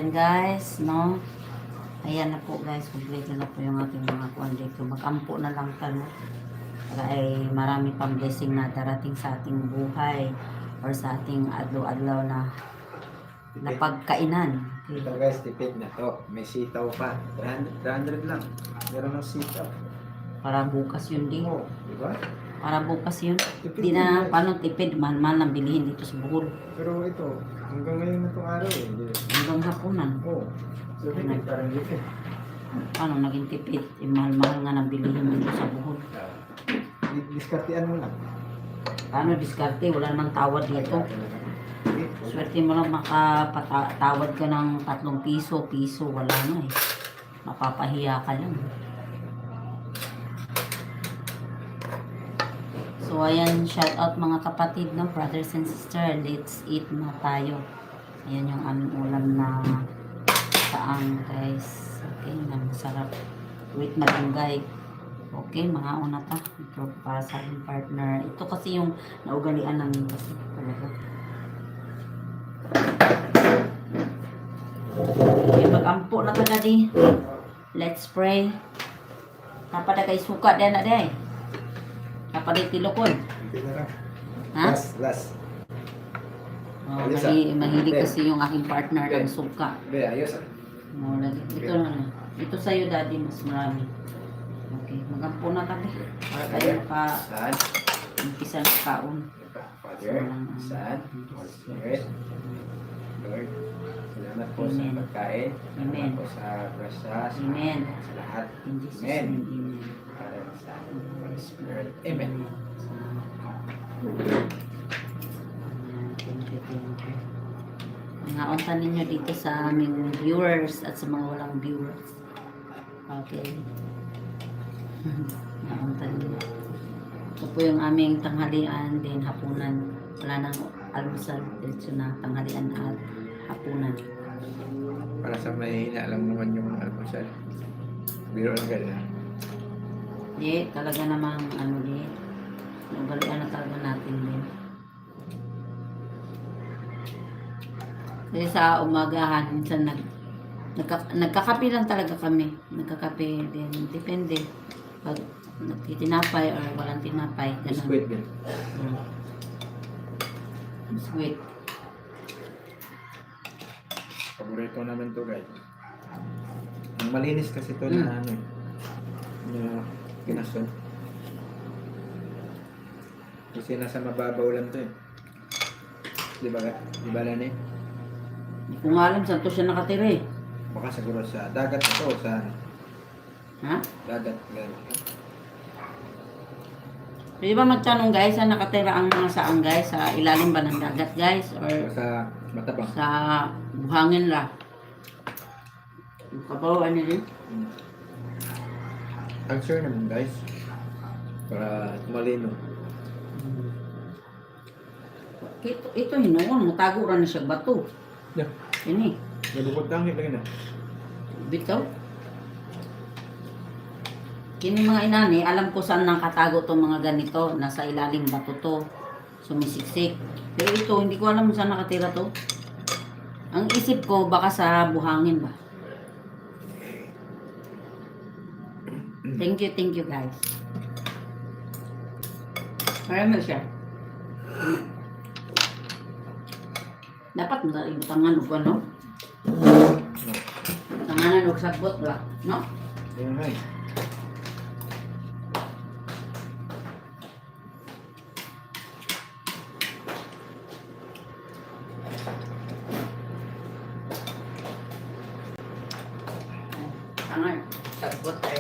ayan guys, no? Ayan na po guys, complete na po yung ating mga kuwan dito. Mag-ampo na lang talo. Para ay marami pang blessing na darating sa ating buhay or sa ating adlaw-adlaw na pagkainan. Ito guys, tipid na to. May sitaw pa. 300 lang. Meron ng sitaw. Para bukas yun din. Oo, di ba? Para bukas yun. Tipid Di na, guys. paano tipid, mahal-mahal ang bilihin dito sa Bohol. Pero ito, hanggang ngayon na itong araw eh. Hanggang hapunan. Oo. So, tipid, parang tipid. Paano naging tipid? Mahal-mahal nga ng bilihin dito sa Bohol. Diskartean mo lang. Paano diskarte? Wala namang tawad dito. Swerte mo lang makapatawad ka ng 3 piso, wala na eh. Mapapahiya ka lang. So ayan, shout out mga kapatid, no, brothers and sisters, let's eat na tayo. Ayan yung aming ulam na saang guys. Okay, na masarap. With malunggay. Okay, mga una ta. Ito para sa aking partner. Ito kasi yung naugalian namin kasi talaga. Okay, mag-ampo na talaga di. Let's pray. Napada kay suka din na day. Napada tilokon. Ha? Last. Oh, Ayos, mahilig kasi yung aking partner ng suka. Be, ayos ah. Oh, ito na. Ito sa'yo daddy, mas marami. Okay, mag-ampo na kami. Para tayo Saan? umpisa ng kaon. Father, Son, Holy Spirit. Lord, salamat po sa Amen. pagkain. Amen. Salamat po sa prasas. Amen. Sa lahat. In Jesus' Amen. name, amen. Father, Son, Holy Spirit. Amen. Thank you. Mga unta ninyo dito sa aming viewers at sa mga walang viewers. Okay. Mga unta ninyo. Ito po yung aming tanghalian, then hapunan. Wala nang almusal, diretso na tanghalian at hapunan. Para sa mahihina lang naman yung almusal. Biro lang ganyan. Di, talaga namang di. Nagalian na talaga natin din. Kasi sa umagahan, minsan nagkakape lang talaga kami. Nagkakape din. Depende. Pag nagtitinapay or walang tinapay. Ganun. Biskuit din. Biskuit. Paborito naman to guys. Ang malinis kasi to na ano eh. Na kinason. Kasi nasa mababaw lang to eh. Di ba Lan eh? Hindi ko nga alam saan to siya nakatira eh. Baka siguro sa dagat na to, sa Ha? dagat. Ganun. Pwede ba magtanong guys, saan nakatira ang mga saang guys? Sa ilalim ba ng dagat guys? Or Sa matabang. sa buhangin la? Kabaw, ano din? Answer naman guys. Para malino. Ito hinuon, matago ra na siya bato. Yeah. Ini, Nalukot lang lagi na. bitaw. Kini mga inani, alam ko saan nakatago tong mga ganito. Nasa ilalim bato to. Sumisiksik. Pero ito, hindi ko alam saan nakatira to. Ang isip ko, baka sa buhangin ba? Thank you guys. Marami siya. Dapat mo tayo tangan o ano? Tanganan o sagbot ba? No? Ayun nga eh.